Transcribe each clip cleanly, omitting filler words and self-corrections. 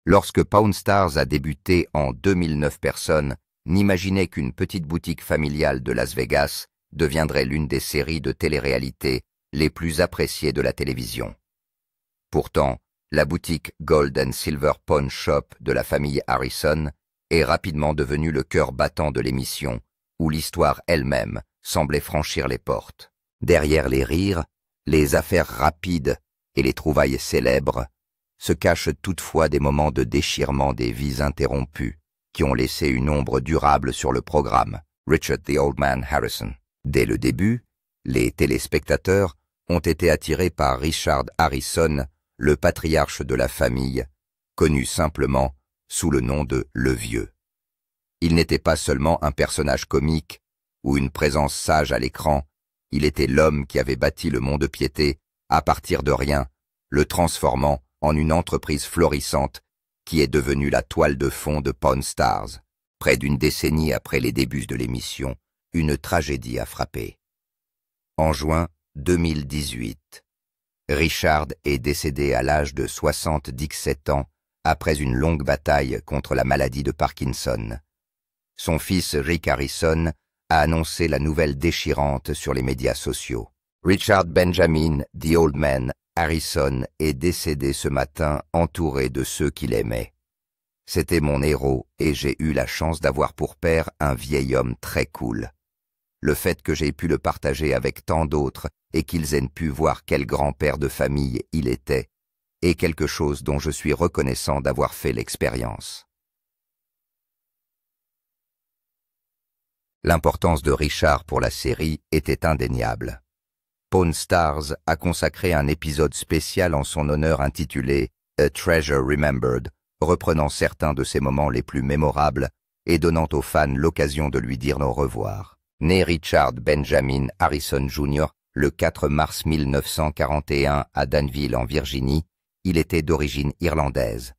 Lorsque Pawn Stars a débuté en 2009, personne n'imaginait qu'une petite boutique familiale de Las Vegas deviendrait l'une des séries de télé-réalité les plus appréciées de la télévision. Pourtant, la boutique Gold and Silver Pawn Shop de la famille Harrison est rapidement devenue le cœur battant de l'émission, où l'histoire elle-même semblait franchir les portes. Derrière les rires, les affaires rapides et les trouvailles célèbres se cachent toutefois des moments de déchirement des vies interrompues qui ont laissé une ombre durable sur le programme. Richard the Old Man Harrison. Dès le début, les téléspectateurs ont été attirés par Richard Harrison, le patriarche de la famille, connu simplement sous le nom de Le Vieux. Il n'était pas seulement un personnage comique ou une présence sage à l'écran, il était l'homme qui avait bâti le mont-de-piété à partir de rien, le transformant en une entreprise florissante qui est devenue la toile de fond de Pawn Stars. Près d'une décennie après les débuts de l'émission, une tragédie a frappé. En juin 2018, Richard est décédé à l'âge de 77 ans après une longue bataille contre la maladie de Parkinson. Son fils Rick Harrison a annoncé la nouvelle déchirante sur les médias sociaux. Richard Benjamin, the Old Man Harrison, est décédé ce matin entouré de ceux qu'il aimait. C'était mon héros et j'ai eu la chance d'avoir pour père un vieil homme très cool. Le fait que j'ai pu le partager avec tant d'autres et qu'ils aient pu voir quel grand-père de famille il était est quelque chose dont je suis reconnaissant d'avoir fait l'expérience. L'importance de Richard pour la série était indéniable. Pawn Stars a consacré un épisode spécial en son honneur intitulé « A Treasure Remembered », reprenant certains de ses moments les plus mémorables et donnant aux fans l'occasion de lui dire au revoir. Né Richard Benjamin Harrison Jr. le 4 mars 1941 à Danville en Virginie, il était d'origine irlandaise.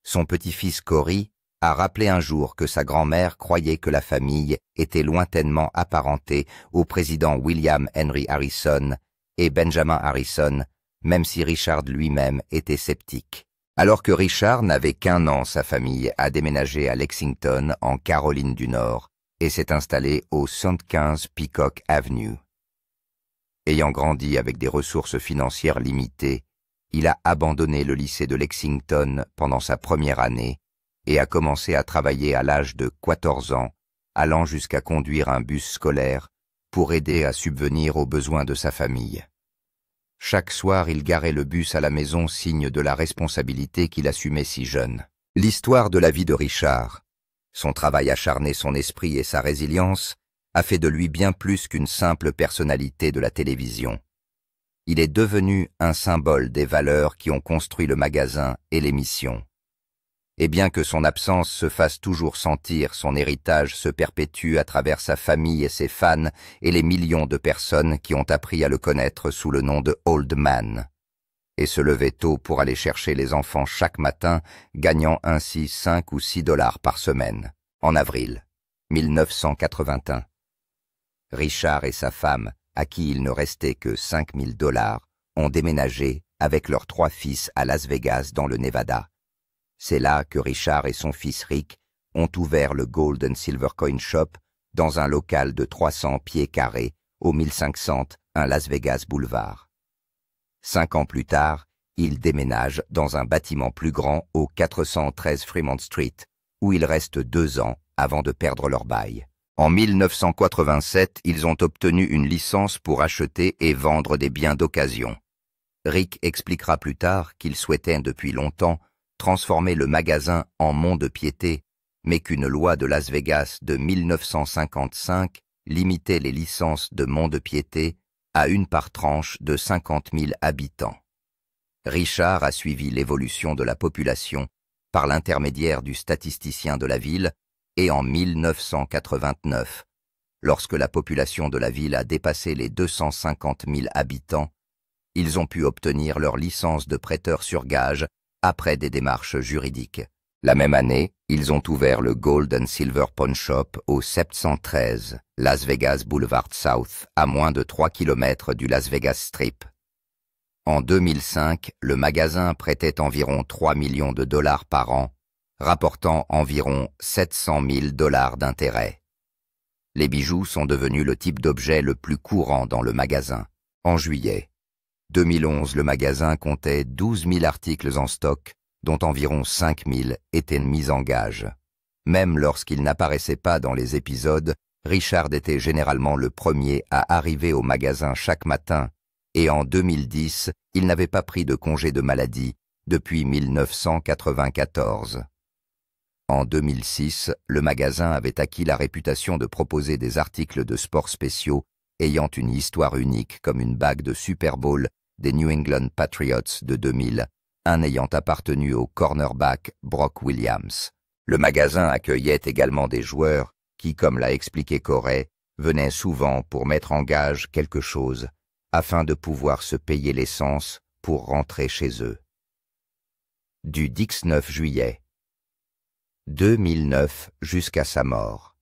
Son petit-fils Corey a rappelé un jour que sa grand-mère croyait que la famille était lointainement apparentée au président William Henry Harrison et Benjamin Harrison, même si Richard lui-même était sceptique. Alors que Richard n'avait qu'1 an, sa famille a déménagé à Lexington, en Caroline du Nord, et s'est installé au 115 Peacock Avenue. Ayant grandi avec des ressources financières limitées, il a abandonné le lycée de Lexington pendant sa première année et a commencé à travailler à l'âge de 14 ans, allant jusqu'à conduire un bus scolaire pour aider à subvenir aux besoins de sa famille. Chaque soir, il garait le bus à la maison, signe de la responsabilité qu'il assumait si jeune. L'histoire de la vie de Richard, son travail acharné, son esprit et sa résilience, a fait de lui bien plus qu'une simple personnalité de la télévision. Il est devenu un symbole des valeurs qui ont construit le magasin et l'émission. Et bien que son absence se fasse toujours sentir, son héritage se perpétue à travers sa famille et ses fans et les millions de personnes qui ont appris à le connaître sous le nom de Old Man, et se lever tôt pour aller chercher les enfants chaque matin, gagnant ainsi 5 ou 6 $ par semaine. En avril 1981, Richard et sa femme, à qui il ne restait que 5 000 $, ont déménagé avec leurs 3 fils à Las Vegas dans le Nevada. C'est là que Richard et son fils Rick ont ouvert le Gold and Silver Coin Shop dans un local de 300 pieds carrés au 1500 Las Vegas Boulevard. 5 ans plus tard, ils déménagent dans un bâtiment plus grand au 413 Fremont Street, où ils restent 2 ans avant de perdre leur bail. En 1987, ils ont obtenu une licence pour acheter et vendre des biens d'occasion. Rick expliquera plus tard qu'il souhaitait depuis longtemps transformer le magasin en mont-de-piété, mais qu'une loi de Las Vegas de 1955 limitait les licences de mont-de-piété à 1 par tranche de 50 000 habitants. Richard a suivi l'évolution de la population par l'intermédiaire du statisticien de la ville et en 1989, lorsque la population de la ville a dépassé les 250 000 habitants, ils ont pu obtenir leur licence de prêteur sur gage après des démarches juridiques. La même année, ils ont ouvert le Gold and Silver Pawn Shop au 713 Las Vegas Boulevard South, à moins de 3 km du Las Vegas Strip. En 2005, le magasin prêtait environ 3 millions de dollars par an, rapportant environ 700 000 dollars d'intérêt. Les bijoux sont devenus le type d'objet le plus courant dans le magasin. En juillet 2011, le magasin comptait 12 000 articles en stock, dont environ 5 000 étaient mis en gage. Même lorsqu'il n'apparaissait pas dans les épisodes, Richard était généralement le premier à arriver au magasin chaque matin, et en 2010, il n'avait pas pris de congé de maladie depuis 1994. En 2006, le magasin avait acquis la réputation de proposer des articles de sport spéciaux ayant une histoire unique comme une bague de Super Bowl des New England Patriots de 2000, un ayant appartenu au cornerback Brock Williams. Le magasin accueillait également des joueurs qui, comme l'a expliqué Corey, venaient souvent pour mettre en gage quelque chose afin de pouvoir se payer l'essence pour rentrer chez eux. Du 19 juillet 2009 jusqu'à sa mort.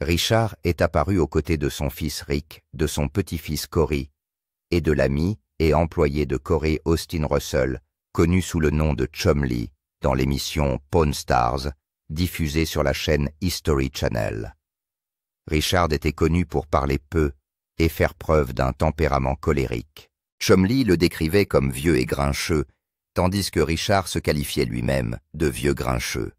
Richard est apparu aux côtés de son fils Rick, de son petit-fils Corey, et de l'ami et employé de Corey Austin Russell, connu sous le nom de Chumlee, dans l'émission Pawn Stars, diffusée sur la chaîne History Channel. Richard était connu pour parler peu et faire preuve d'un tempérament colérique. Chumlee le décrivait comme vieux et grincheux, tandis que Richard se qualifiait lui-même de vieux grincheux.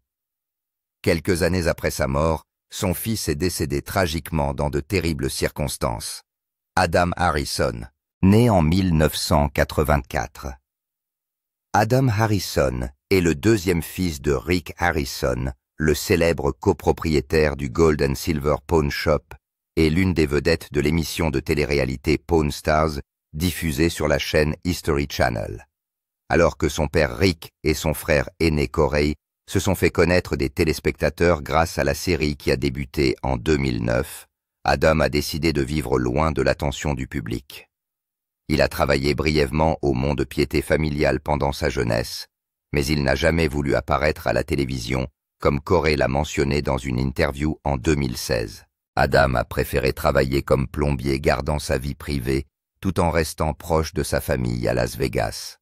Quelques années après sa mort, son fils est décédé tragiquement dans de terribles circonstances. Adam Harrison, né en 1984. Adam Harrison est le deuxième fils de Rick Harrison, le célèbre copropriétaire du Gold and Silver Pawn Shop et l'une des vedettes de l'émission de télé-réalité Pawn Stars diffusée sur la chaîne History Channel. Alors que son père Rick et son frère aîné Corey se sont fait connaître des téléspectateurs grâce à la série qui a débuté en 2009, Adam a décidé de vivre loin de l'attention du public. Il a travaillé brièvement au mont-de-piété familial pendant sa jeunesse, mais il n'a jamais voulu apparaître à la télévision, comme Corey l'a mentionné dans une interview en 2016. Adam a préféré travailler comme plombier gardant sa vie privée, tout en restant proche de sa famille à Las Vegas.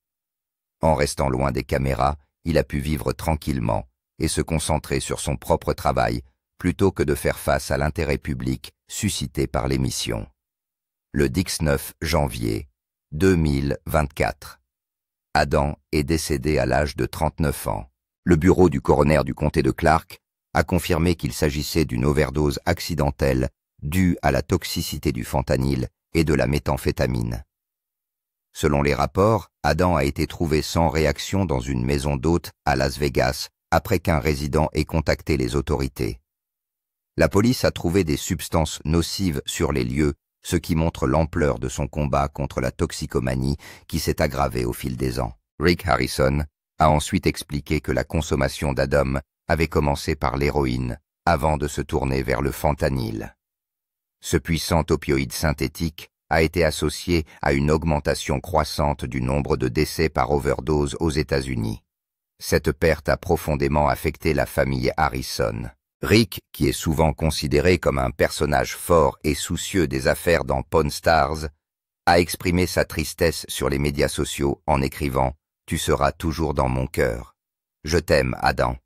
En restant loin des caméras, il a pu vivre tranquillement et se concentrer sur son propre travail plutôt que de faire face à l'intérêt public suscité par l'émission. Le 19 janvier 2024. Adam est décédé à l'âge de 39 ans. Le bureau du coroner du comté de Clark a confirmé qu'il s'agissait d'une overdose accidentelle due à la toxicité du fentanyl et de la méthamphétamine. Selon les rapports, Adam a été trouvé sans réaction dans une maison d'hôte à Las Vegas après qu'un résident ait contacté les autorités. La police a trouvé des substances nocives sur les lieux, ce qui montre l'ampleur de son combat contre la toxicomanie qui s'est aggravée au fil des ans. Rick Harrison a ensuite expliqué que la consommation d'Adam avait commencé par l'héroïne avant de se tourner vers le fentanyl. Ce puissant opioïde synthétique a été associé à une augmentation croissante du nombre de décès par overdose aux États-Unis. Cette perte a profondément affecté la famille Harrison. Rick, qui est souvent considéré comme un personnage fort et soucieux des affaires dans Pawn Stars, a exprimé sa tristesse sur les médias sociaux en écrivant « Tu seras toujours dans mon cœur. Je t'aime, Adam ».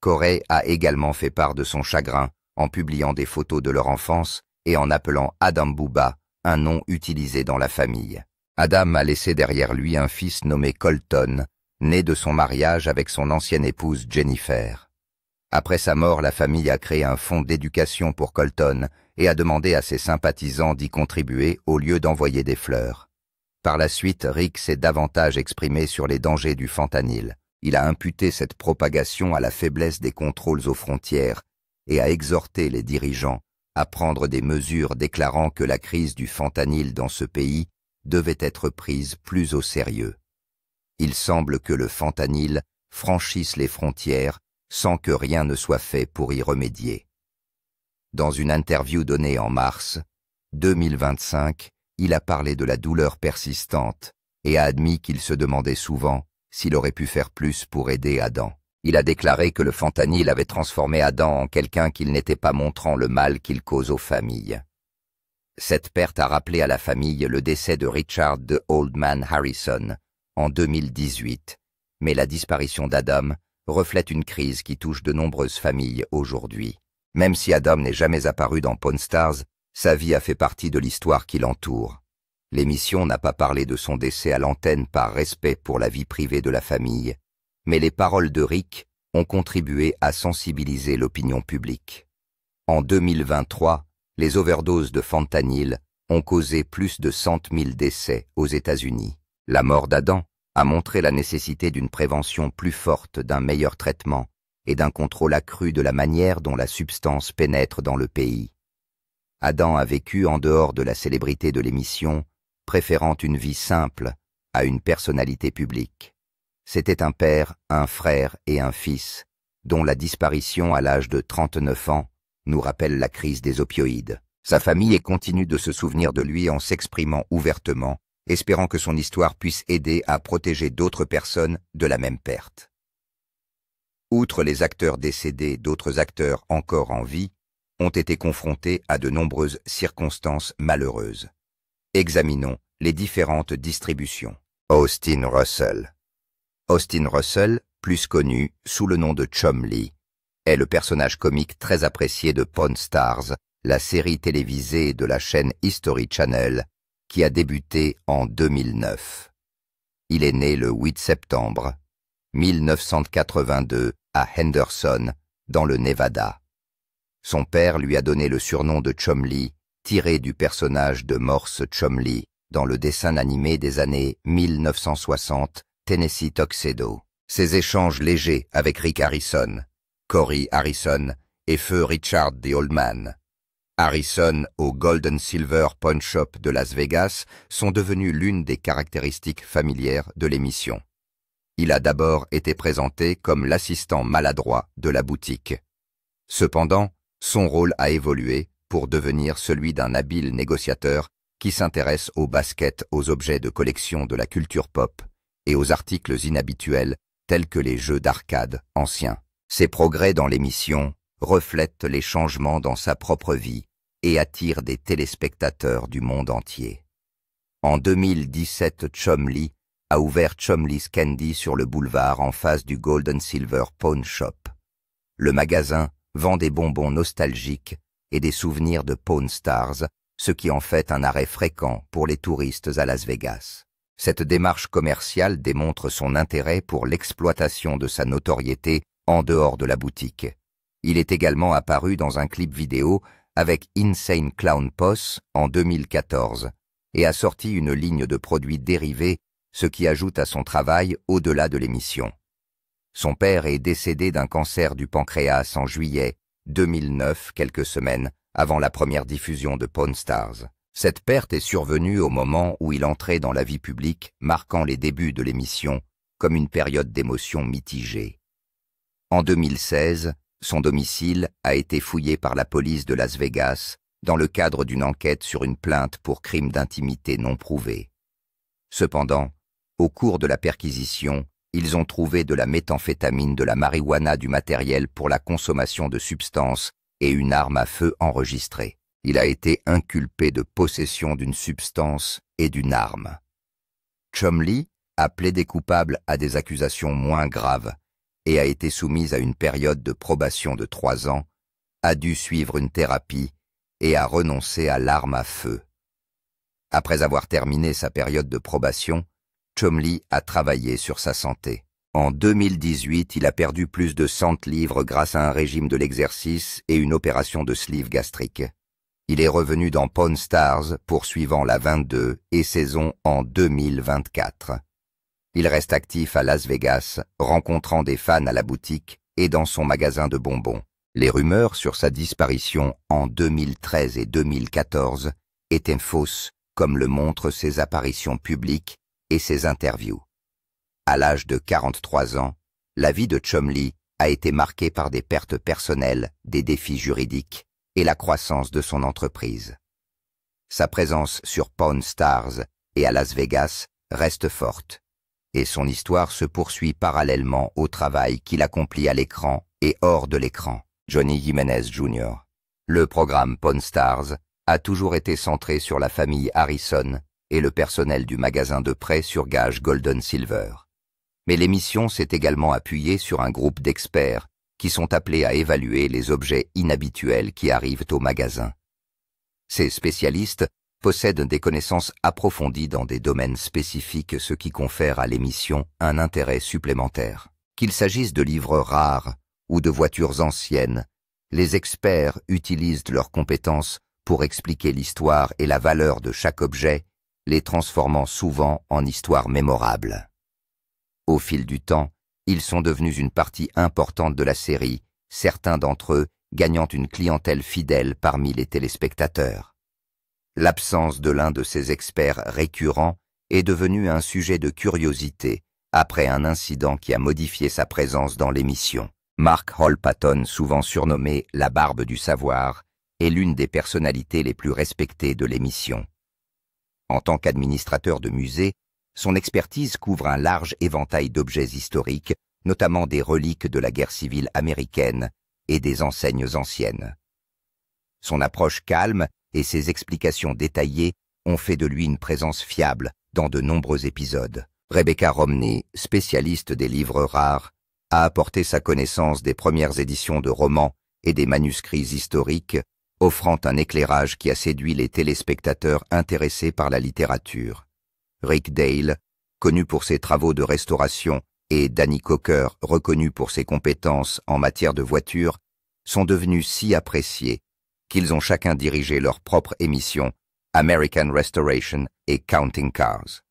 Corey a également fait part de son chagrin en publiant des photos de leur enfance et en appelant Adam Booba, un nom utilisé dans la famille. Adam a laissé derrière lui un fils nommé Colton, né de son mariage avec son ancienne épouse Jennifer. Après sa mort, la famille a créé un fonds d'éducation pour Colton et a demandé à ses sympathisants d'y contribuer au lieu d'envoyer des fleurs. Par la suite, Rick s'est davantage exprimé sur les dangers du fentanyl. Il a imputé cette propagation à la faiblesse des contrôles aux frontières et a exhorté les dirigeants à prendre des mesures déclarant que la crise du fentanyl dans ce pays devait être prise plus au sérieux. Il semble que le fentanyl franchisse les frontières sans que rien ne soit fait pour y remédier. Dans une interview donnée en mars 2025, il a parlé de la douleur persistante et a admis qu'il se demandait souvent s'il aurait pu faire plus pour aider Adam. Il a déclaré que le fentanyl avait transformé Adam en quelqu'un qu'il n'était pas, montrant le mal qu'il cause aux familles. Cette perte a rappelé à la famille le décès de Richard The Old Man Harrison en 2018, mais la disparition d'Adam reflète une crise qui touche de nombreuses familles aujourd'hui. Même si Adam n'est jamais apparu dans Pawn Stars, sa vie a fait partie de l'histoire qui l'entoure. L'émission n'a pas parlé de son décès à l'antenne par respect pour la vie privée de la famille, mais les paroles de Rick ont contribué à sensibiliser l'opinion publique. En 2023, les overdoses de fentanyl ont causé plus de 100 000 décès aux États-Unis. La mort d'Adam a montré la nécessité d'une prévention plus forte, d'un meilleur traitement et d'un contrôle accru de la manière dont la substance pénètre dans le pays. Adam a vécu en dehors de la célébrité de l'émission, préférant une vie simple à une personnalité publique. C'était un père, un frère et un fils, dont la disparition à l'âge de 39 ans nous rappelle la crise des opioïdes. Sa famille continue de se souvenir de lui en s'exprimant ouvertement, espérant que son histoire puisse aider à protéger d'autres personnes de la même perte. Outre les acteurs décédés, d'autres acteurs encore en vie ont été confrontés à de nombreuses circonstances malheureuses. Examinons les différentes distributions. Austin Russell. Austin Russell, plus connu sous le nom de Chumlee, est le personnage comique très apprécié de Pawn Stars, la série télévisée de la chaîne History Channel, qui a débuté en 2009. Il est né le 8 septembre 1982 à Henderson, dans le Nevada. Son père lui a donné le surnom de Chumlee, tiré du personnage de Morse Chumlee dans le dessin animé des années 1960, Tennessee Tuxedo. Ses échanges légers avec Rick Harrison, Corey Harrison et feu Richard The Old Man. Harrison au Golden Silver Pawn Shop de Las Vegas sont devenus l'une des caractéristiques familières de l'émission. Il a d'abord été présenté comme l'assistant maladroit de la boutique. Cependant, son rôle a évolué pour devenir celui d'un habile négociateur qui s'intéresse aux baskets, aux objets de collection de la culture pop et aux articles inhabituels tels que les jeux d'arcade anciens. Ses progrès dans l'émission reflètent les changements dans sa propre vie et attirent des téléspectateurs du monde entier. En 2017, Chumlee a ouvert Chumlee's Candy sur le boulevard en face du Golden Silver Pawn Shop. Le magasin vend des bonbons nostalgiques et des souvenirs de Pawn Stars, ce qui en fait un arrêt fréquent pour les touristes à Las Vegas. Cette démarche commerciale démontre son intérêt pour l'exploitation de sa notoriété en dehors de la boutique. Il est également apparu dans un clip vidéo avec Insane Clown Posse en 2014 et a sorti une ligne de produits dérivés, ce qui ajoute à son travail au-delà de l'émission. Son père est décédé d'un cancer du pancréas en juillet 2009, quelques semaines avant la première diffusion de Pawn Stars. Cette perte est survenue au moment où il entrait dans la vie publique, marquant les débuts de l'émission comme une période d'émotions mitigées. En 2016, son domicile a été fouillé par la police de Las Vegas dans le cadre d'une enquête sur une plainte pour crime d'intimité non prouvé. Cependant, au cours de la perquisition, ils ont trouvé de la méthamphétamine, de la marijuana, du matériel pour la consommation de substances et une arme à feu enregistrée. Il a été inculpé de possession d'une substance et d'une arme. Chumlee a plaidé coupable à des accusations moins graves et a été soumise à une période de probation de 3 ans, a dû suivre une thérapie et a renoncé à l'arme à feu. Après avoir terminé sa période de probation, Chumlee a travaillé sur sa santé. En 2018, il a perdu plus de 100 livres grâce à un régime de l'exercice et une opération de sleeve gastrique. Il est revenu dans Pawn Stars, poursuivant la 22 et saison en 2024. Il reste actif à Las Vegas, rencontrant des fans à la boutique et dans son magasin de bonbons. Les rumeurs sur sa disparition en 2013 et 2014 étaient fausses, comme le montrent ses apparitions publiques et ses interviews. À l'âge de 43 ans, la vie de Chumlee a été marquée par des pertes personnelles, des défis juridiques et la croissance de son entreprise. Sa présence sur Pawn Stars et à Las Vegas reste forte, et son histoire se poursuit parallèlement au travail qu'il accomplit à l'écran et hors de l'écran. Johnny Jimenez Jr. Le programme Pawn Stars a toujours été centrée sur la famille Harrison et le personnel du magasin de prêt sur gage Gold & Silver. Mais l'émission s'est également appuyée sur un groupe d'experts qui sont appelés à évaluer les objets inhabituels qui arrivent au magasin. Ces spécialistes possèdent des connaissances approfondies dans des domaines spécifiques, ce qui confère à l'émission un intérêt supplémentaire. Qu'il s'agisse de livres rares ou de voitures anciennes, les experts utilisent leurs compétences pour expliquer l'histoire et la valeur de chaque objet, les transformant souvent en histoires mémorables. Au fil du temps, ils sont devenus une partie importante de la série, certains d'entre eux gagnant une clientèle fidèle parmi les téléspectateurs. L'absence de l'un de ces experts récurrents est devenue un sujet de curiosité après un incident qui a modifié sa présence dans l'émission. Mark Hall Patton, souvent surnommé la Barbe du Savoir, est l'une des personnalités les plus respectées de l'émission. En tant qu'administrateur de musée, son expertise couvre un large éventail d'objets historiques, notamment des reliques de la guerre civile américaine et des enseignes anciennes. Son approche calme et ses explications détaillées ont fait de lui une présence fiable dans de nombreux épisodes. Rebecca Romney, spécialiste des livres rares, a apporté sa connaissance des premières éditions de romans et des manuscrits historiques, offrant un éclairage qui a séduit les téléspectateurs intéressés par la littérature. Rick Dale, connu pour ses travaux de restauration, et Danny Cocker, reconnu pour ses compétences en matière de voitures, sont devenus si appréciés qu'ils ont chacun dirigé leur propre émission, American Restoration et Counting Cars.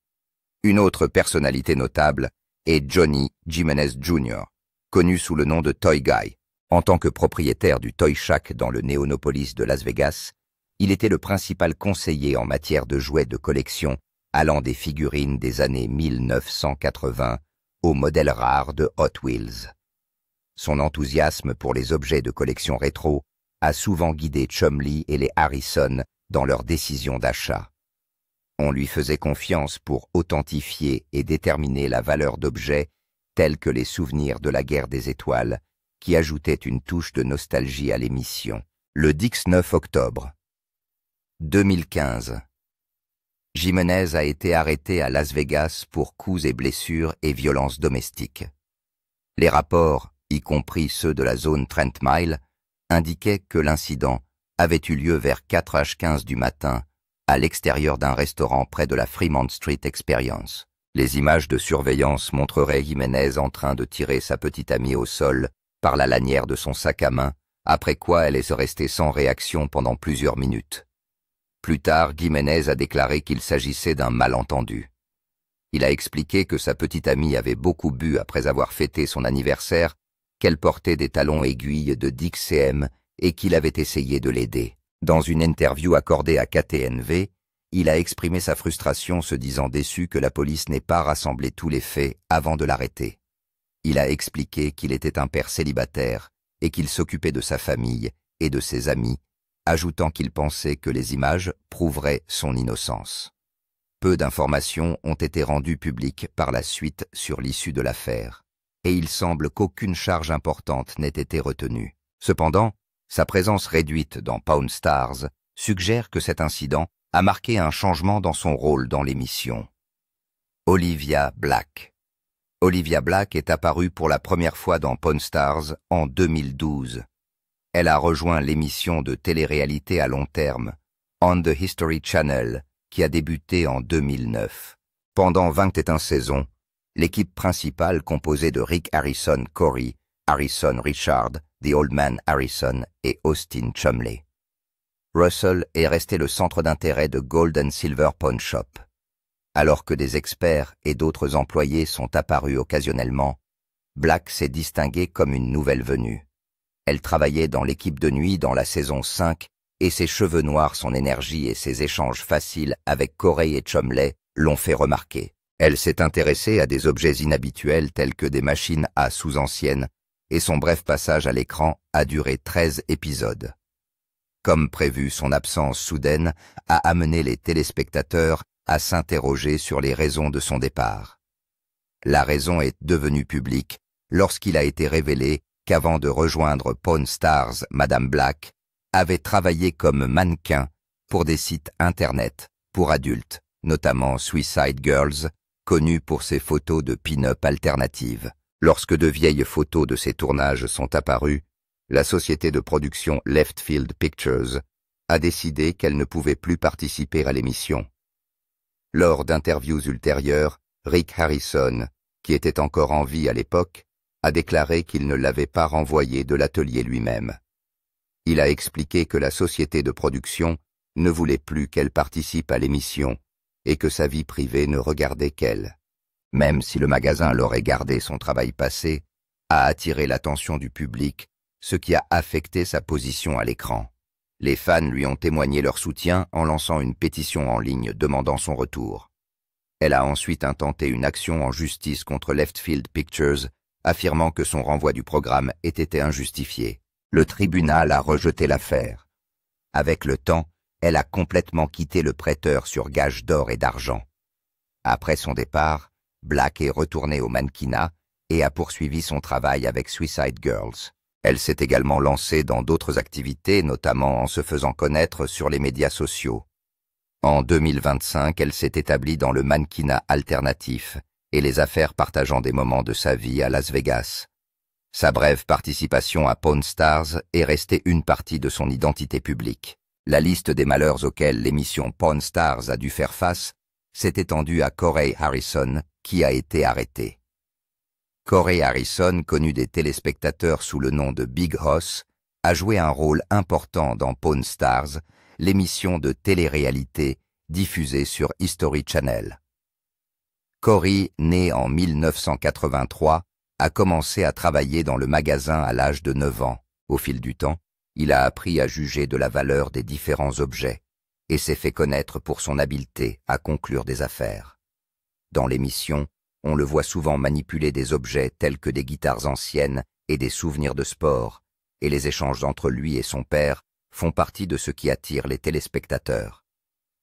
Une autre personnalité notable est Johnny Jimenez Jr., connu sous le nom de Toy Guy. En tant que propriétaire du Toy Shack dans le Néonopolis de Las Vegas, il était le principal conseiller en matière de jouets de collection allant des figurines des années 1980 aux modèles rares de Hot Wheels. Son enthousiasme pour les objets de collection rétro a souvent guidé Chumlee et les Harrison dans leurs décisions d'achat. On lui faisait confiance pour authentifier et déterminer la valeur d'objets tels que les souvenirs de la guerre des étoiles, qui ajoutaient une touche de nostalgie à l'émission. Le 19 octobre 2015. Jimenez a été arrêté à Las Vegas pour coups et blessures et violences domestiques. Les rapports, y compris ceux de la zone Trent Mile, indiquaient que l'incident avait eu lieu vers 4h15 du matin à l'extérieur d'un restaurant près de la Fremont Street Experience. Les images de surveillance montreraient Jimenez en train de tirer sa petite amie au sol par la lanière de son sac à main, après quoi elle est restée sans réaction pendant plusieurs minutes. Plus tard, Jimenez a déclaré qu'il s'agissait d'un malentendu. Il a expliqué que sa petite amie avait beaucoup bu après avoir fêté son anniversaire, qu'elle portait des talons aiguilles de Dick CM et qu'il avait essayé de l'aider. Dans une interview accordée à KTNV, il a exprimé sa frustration se disant déçu que la police n'ait pas rassemblé tous les faits avant de l'arrêter. Il a expliqué qu'il était un père célibataire et qu'il s'occupait de sa famille et de ses amis, ajoutant qu'il pensait que les images prouveraient son innocence. Peu d'informations ont été rendues publiques par la suite sur l'issue de l'affaire, et il semble qu'aucune charge importante n'ait été retenue. Cependant, sa présence réduite dans Pawn Stars suggère que cet incident a marqué un changement dans son rôle dans l'émission. Olivia Black. Olivia Black est apparue pour la première fois dans Pawn Stars en 2012. Elle a rejoint l'émission de télé-réalité à long terme, On the History Channel, qui a débuté en 2009. Pendant 21 saisons, l'équipe principale composée de Rick Harrison, Corey Harrison, Richard, The Old Man Harrison et Austin Chumlee. Russell est resté le centre d'intérêt de Gold & Silver Pawn Shop. Alors que des experts et d'autres employés sont apparus occasionnellement, Black s'est distinguée comme une nouvelle venue. Elle travaillait dans l'équipe de nuit dans la saison 5 et ses cheveux noirs, son énergie et ses échanges faciles avec Corey et Chumlee l'ont fait remarquer. Elle s'est intéressée à des objets inhabituels tels que des machines à sous anciennes et son bref passage à l'écran a duré 13 épisodes. Comme prévu, son absence soudaine a amené les téléspectateurs à s'interroger sur les raisons de son départ. La raison est devenue publique lorsqu'il a été révélé qu'avant de rejoindre Pawn Stars, Madame Black avait travaillé comme mannequin pour des sites Internet, pour adultes, notamment Suicide Girls, connue pour ses photos de pin-up alternatives. Lorsque de vieilles photos de ces tournages sont apparues, la société de production Left Field Pictures a décidé qu'elle ne pouvait plus participer à l'émission. Lors d'interviews ultérieures, Rick Harrison, qui était encore en vie à l'époque, a déclaré qu'il ne l'avait pas renvoyée de l'atelier lui-même. Il a expliqué que la société de production ne voulait plus qu'elle participe à l'émission et que sa vie privée ne regardait qu'elle. Même si le magasin l'aurait gardé son travail passé, a attiré l'attention du public, ce qui a affecté sa position à l'écran. Les fans lui ont témoigné leur soutien en lançant une pétition en ligne demandant son retour. Elle a ensuite intenté une action en justice contre Left Field Pictures, affirmant que son renvoi du programme ait été injustifié. Le tribunal a rejeté l'affaire. Avec le temps, elle a complètement quitté le prêteur sur gage d'or et d'argent. Après son départ, Black est retournée au mannequinat et a poursuivi son travail avec Suicide Girls. Elle s'est également lancée dans d'autres activités, notamment en se faisant connaître sur les médias sociaux. En 2025, elle s'est établie dans le mannequinat alternatif et les affaires partageant des moments de sa vie à Las Vegas. Sa brève participation à Pawn Stars est restée une partie de son identité publique. La liste des malheurs auxquels l'émission Pawn Stars a dû faire face s'est étendue à Corey Harrison, qui a été arrêté. Corey Harrison, connu des téléspectateurs sous le nom de Big Hoss, a joué un rôle important dans Pawn Stars, l'émission de télé-réalité diffusée sur History Channel. Corey, né en 1983, a commencé à travailler dans le magasin à l'âge de 9 ans. Au fil du temps, il a appris à juger de la valeur des différents objets et s'est fait connaître pour son habileté à conclure des affaires. Dans l'émission, on le voit souvent manipuler des objets tels que des guitares anciennes et des souvenirs de sport, et les échanges entre lui et son père font partie de ce qui attire les téléspectateurs.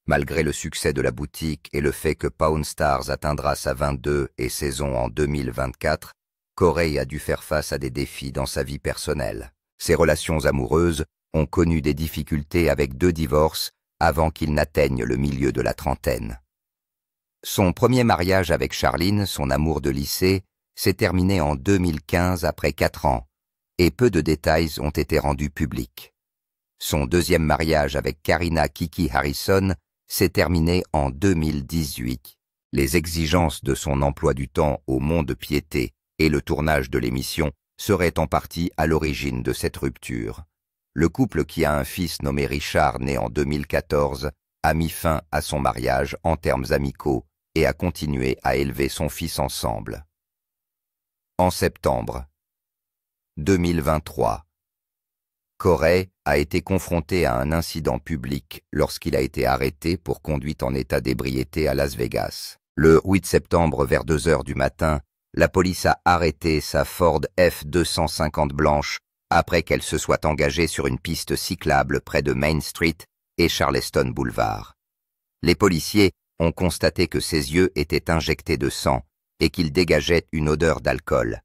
Malgré le succès de la boutique et le fait que Pawn Stars atteindra sa 22e saison en 2024, Corey a dû faire face à des défis dans sa vie personnelle. Ses relations amoureuses ont connu des difficultés avec 2 divorces avant qu'il n'atteigne le milieu de la trentaine. Son premier mariage avec Charline, son amour de lycée, s'est terminé en 2015 après 4 ans, et peu de détails ont été rendus publics. Son deuxième mariage avec Karina Kiki Harrison s'est terminé en 2018. Les exigences de son emploi du temps au mont-de-piété et le tournage de l'émission seraient en partie à l'origine de cette rupture. Le couple, qui a un fils nommé Richard né en 2014, a mis fin à son mariage en termes amicaux et a continué à élever son fils ensemble. En septembre 2023, Corey a été confronté à un incident public lorsqu'il a été arrêté pour conduite en état d'ébriété à Las Vegas. Le 8 septembre vers 2 heures du matin, la police a arrêté sa Ford F-250 blanche après qu'elle se soit engagée sur une piste cyclable près de Main Street et Charleston Boulevard. Les policiers ont constaté que ses yeux étaient injectés de sang et qu'il dégageait une odeur d'alcool.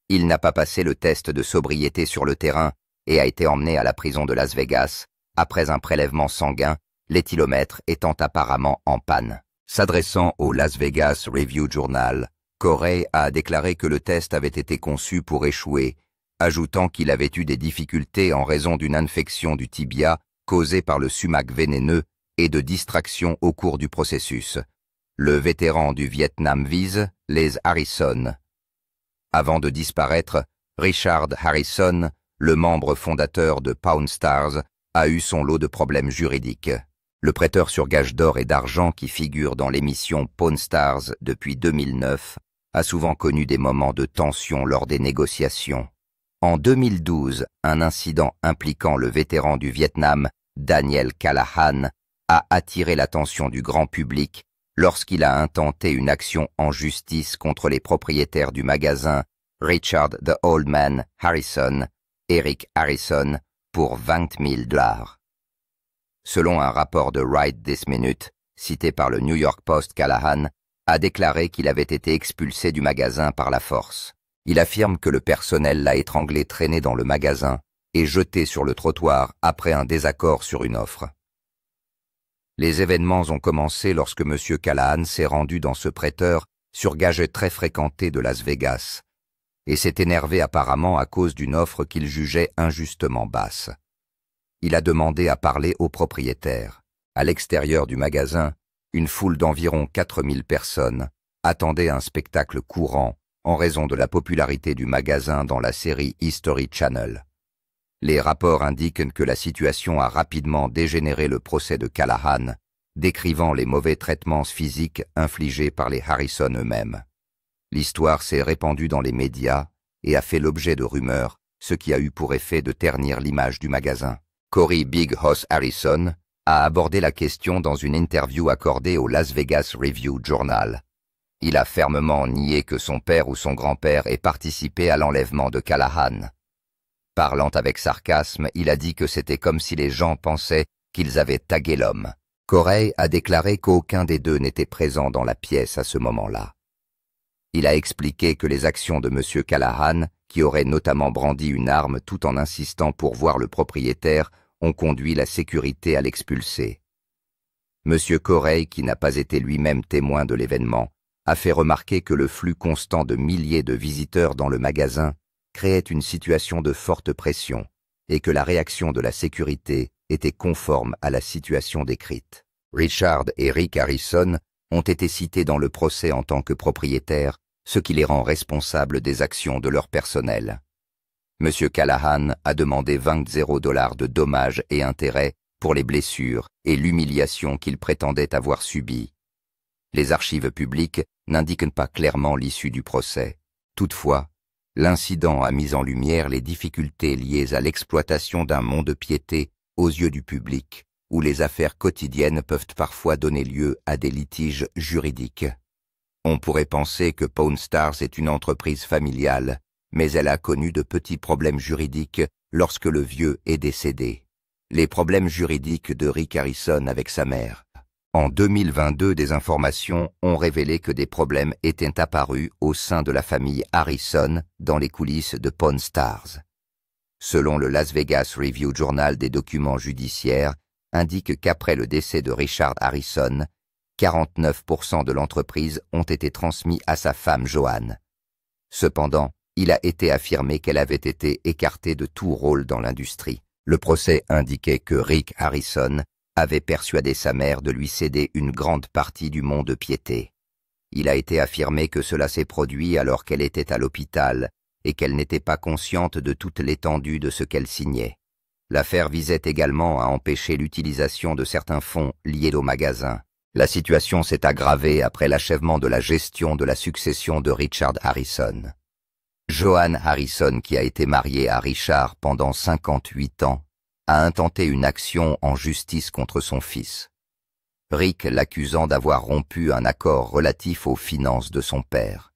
Il n'a pas passé le test de sobriété sur le terrain et a été emmené à la prison de Las Vegas après un prélèvement sanguin, l'éthylomètre étant apparemment en panne. S'adressant au Las Vegas Review Journal, Corey a déclaré que le test avait été conçu pour échouer, ajoutant qu'il avait eu des difficultés en raison d'une infection du tibia causée par le sumac vénéneux et de distraction au cours du processus. Le vétéran du Vietnam vise les Harrison. Avant de disparaître, Richard Harrison, le membre fondateur de Pawn Stars, a eu son lot de problèmes juridiques. Le prêteur sur gage d'or et d'argent qui figure dans l'émission Pawn Stars depuis 2009 a souvent connu des moments de tension lors des négociations. En 2012, un incident impliquant le vétéran du Vietnam, Daniel Callahan, a attiré l'attention du grand public lorsqu'il a intenté une action en justice contre les propriétaires du magasin Richard the Old Man Harrison, Eric Harrison, pour $20,000. Selon un rapport de Right This Minute, cité par le New York Post, Callahan a déclaré qu'il avait été expulsé du magasin par la force. Il affirme que le personnel l'a étranglé traîné dans le magasin et jeté sur le trottoir après un désaccord sur une offre. Les événements ont commencé lorsque M. Callahan s'est rendu dans ce prêteur sur gage très fréquenté de Las Vegas et s'est énervé apparemment à cause d'une offre qu'il jugeait injustement basse. Il a demandé à parler au propriétaire. À l'extérieur du magasin, une foule d'environ 4000 personnes attendait un spectacle courant en raison de la popularité du magasin dans la série History Channel. Les rapports indiquent que la situation a rapidement dégénéré le procès de Callahan, décrivant les mauvais traitements physiques infligés par les Harrison eux-mêmes. L'histoire s'est répandue dans les médias et a fait l'objet de rumeurs, ce qui a eu pour effet de ternir l'image du magasin. Corey Big Hoss Harrison a abordé la question dans une interview accordée au Las Vegas Review Journal. Il a fermement nié que son père ou son grand-père ait participé à l'enlèvement de Callahan. Parlant avec sarcasme, il a dit que c'était comme si les gens pensaient qu'ils avaient tagué l'homme. Corey a déclaré qu'aucun des deux n'était présent dans la pièce à ce moment-là. Il a expliqué que les actions de M. Callahan, qui aurait notamment brandi une arme tout en insistant pour voir le propriétaire, ont conduit la sécurité à l'expulser. M. Corey, qui n'a pas été lui-même témoin de l'événement, a fait remarquer que le flux constant de milliers de visiteurs dans le magasin créait une situation de forte pression et que la réaction de la sécurité était conforme à la situation décrite. Richard et Rick Harrison ont été cités dans le procès en tant que propriétaires, ce qui les rend responsables des actions de leur personnel. M. Callahan a demandé $20 de dommages et intérêts pour les blessures et l'humiliation qu'il prétendait avoir subies. Les archives publiques n'indiquent pas clairement l'issue du procès. Toutefois, l'incident a mis en lumière les difficultés liées à l'exploitation d'un mont-de-piété aux yeux du public, où les affaires quotidiennes peuvent parfois donner lieu à des litiges juridiques. On pourrait penser que Pawn Stars est une entreprise familiale, mais elle a connu de petits problèmes juridiques lorsque le vieux est décédé. Les problèmes juridiques de Rick Harrison avec sa mère. En 2022, des informations ont révélé que des problèmes étaient apparus au sein de la famille Harrison dans les coulisses de Pawn Stars. Selon le Las Vegas Review Journal, des documents judiciaires indiquent qu'après le décès de Richard Harrison, 49% de l'entreprise ont été transmis à sa femme Joanne. Cependant, il a été affirmé qu'elle avait été écartée de tout rôle dans l'industrie. Le procès indiquait que Rick Harrison avait persuadé sa mère de lui céder une grande partie du mont-de-piété. Il a été affirmé que cela s'est produit alors qu'elle était à l'hôpital et qu'elle n'était pas consciente de toute l'étendue de ce qu'elle signait. L'affaire visait également à empêcher l'utilisation de certains fonds liés au magasin. La situation s'est aggravée après l'achèvement de la gestion de la succession de Richard Harrison. Joanne Harrison, qui a été mariée à Richard pendant 58 ans, a intenté une action en justice contre son fils. Rick l'accusant d'avoir rompu un accord relatif aux finances de son père.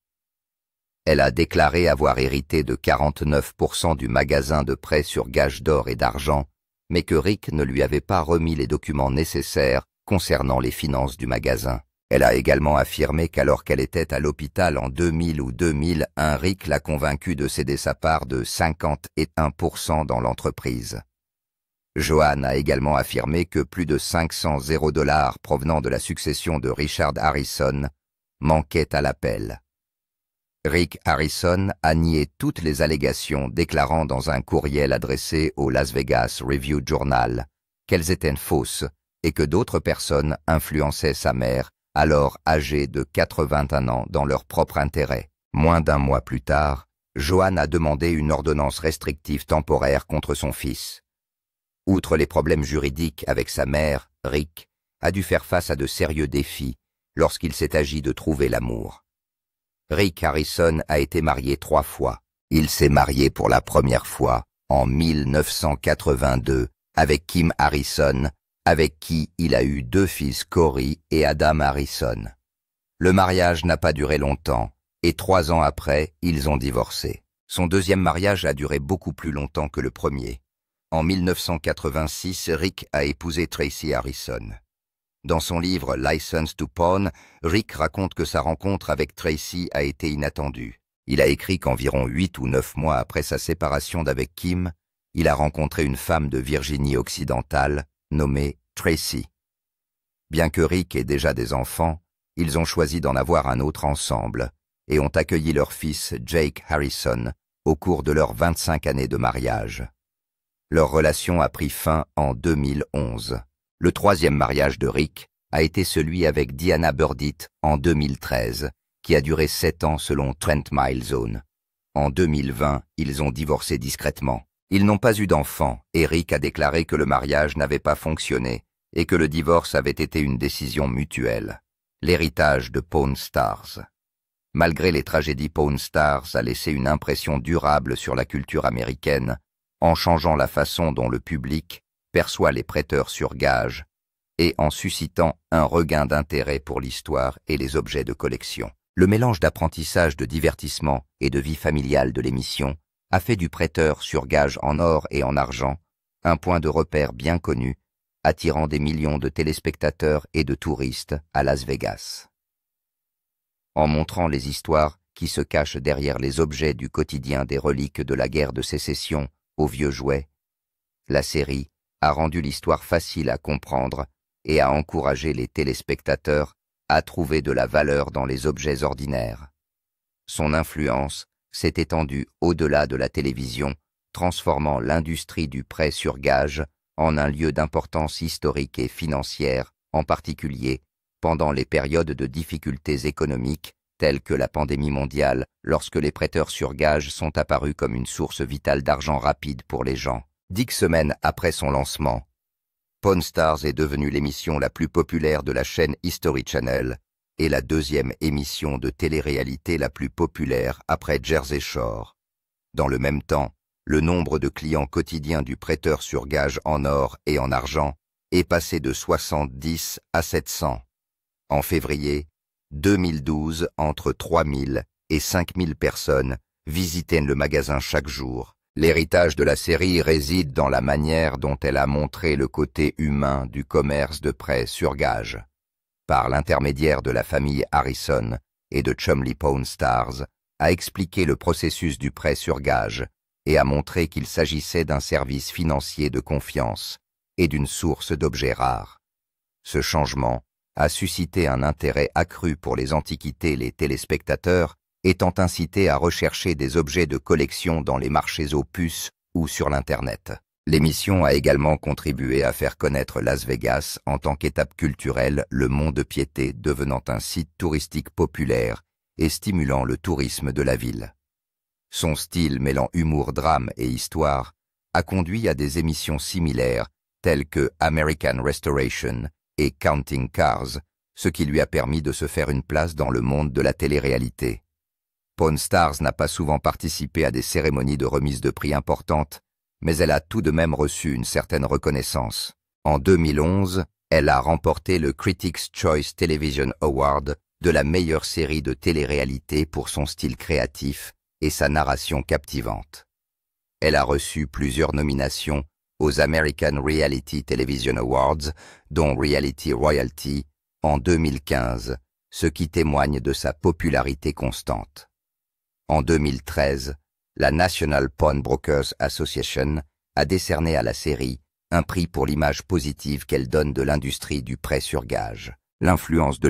Elle a déclaré avoir hérité de 49% du magasin de prêt sur gage d'or et d'argent, mais que Rick ne lui avait pas remis les documents nécessaires concernant les finances du magasin. Elle a également affirmé qu'alors qu'elle était à l'hôpital en 2000 ou 2001, Rick l'a convaincue de céder sa part de 51% dans l'entreprise. Joanne a également affirmé que plus de $500 provenant de la succession de Richard Harrison manquaient à l'appel. Rick Harrison a nié toutes les allégations, déclarant dans un courriel adressé au Las Vegas Review Journal qu'elles étaient fausses et que d'autres personnes influençaient sa mère, alors âgée de 81 ans, dans leur propre intérêt. Moins d'un mois plus tard, Joanne a demandé une ordonnance restrictive temporaire contre son fils. Outre les problèmes juridiques avec sa mère, Rick a dû faire face à de sérieux défis lorsqu'il s'est agi de trouver l'amour. Rick Harrison a été marié 3 fois. Il s'est marié pour la première fois en 1982 avec Kim Harrison, avec qui il a eu 2 fils, Corey et Adam Harrison. Le mariage n'a pas duré longtemps et 3 ans après, ils ont divorcé. Son deuxième mariage a duré beaucoup plus longtemps que le premier. En 1986, Rick a épousé Tracy Harrison. Dans son livre License to Pawn, Rick raconte que sa rencontre avec Tracy a été inattendue. Il a écrit qu'environ 8 ou 9 mois après sa séparation d'avec Kim, il a rencontré une femme de Virginie occidentale nommée Tracy. Bien que Rick ait déjà des enfants, ils ont choisi d'en avoir un autre ensemble et ont accueilli leur fils Jake Harrison au cours de leurs 25 années de mariage. Leur relation a pris fin en 2011. Le troisième mariage de Rick a été celui avec Diana Burdett en 2013, qui a duré 7 ans selon Trent Milezone. En 2020, ils ont divorcé discrètement. Ils n'ont pas eu d'enfants et Rick a déclaré que le mariage n'avait pas fonctionné et que le divorce avait été une décision mutuelle. L'héritage de Pawn Stars. Malgré les tragédies, Pawn Stars a laissé une impression durable sur la culture américaine en changeant la façon dont le public perçoit les prêteurs sur gage et en suscitant un regain d'intérêt pour l'histoire et les objets de collection. Le mélange d'apprentissage, de divertissement et de vie familiale de l'émission a fait du prêteur sur gage en or et en argent un point de repère bien connu, attirant des millions de téléspectateurs et de touristes à Las Vegas. En montrant les histoires qui se cachent derrière les objets du quotidien des reliques de la guerre de sécession aux vieux jouets, la série a rendu l'histoire facile à comprendre et a encouragé les téléspectateurs à trouver de la valeur dans les objets ordinaires. Son influence s'est étendue au-delà de la télévision, transformant l'industrie du prêt sur gage en un lieu d'importance historique et financière, en particulier pendant les périodes de difficultés économiques telles que la pandémie mondiale, lorsque les prêteurs sur gage sont apparus comme une source vitale d'argent rapide pour les gens. 10 semaines après son lancement, Pawn Stars est devenue l'émission la plus populaire de la chaîne History Channel et la deuxième émission de télé-réalité la plus populaire après Jersey Shore. Dans le même temps, le nombre de clients quotidiens du prêteur sur gage en or et en argent est passé de 70 à 700. En février 2012, entre 3000 et 5000 personnes visitaient le magasin chaque jour. L'héritage de la série réside dans la manière dont elle a montré le côté humain du commerce de prêt sur gage. Par l'intermédiaire de la famille Harrison et de Chumley Pawn Stars, a expliqué le processus du prêt sur gage et a montré qu'il s'agissait d'un service financier de confiance et d'une source d'objets rares. Ce changement a suscité un intérêt accru pour les antiquités, les téléspectateurs étant incités à rechercher des objets de collection dans les marchés aux puces ou sur l'Internet. L'émission a également contribué à faire connaître Las Vegas en tant qu'étape culturelle, le Mont de Piété devenant un site touristique populaire et stimulant le tourisme de la ville. Son style mêlant humour, drame et histoire a conduit à des émissions similaires telles que American Restoration et Counting Cars, ce qui lui a permis de se faire une place dans le monde de la télé-réalité. Pawn Stars n'a pas souvent participé à des cérémonies de remise de prix importantes, mais elle a tout de même reçu une certaine reconnaissance. En 2011, elle a remporté le Critics' Choice Television Award de la meilleure série de télé-réalité pour son style créatif et sa narration captivante. Elle a reçu plusieurs nominations aux American Reality Television Awards, dont Reality Royalty, en 2015, ce qui témoigne de sa popularité constante. En 2013, la National Pawnbrokers Association a décerné à la série un prix pour l'image positive qu'elle donne de l'industrie du prêt sur gage. L'influence de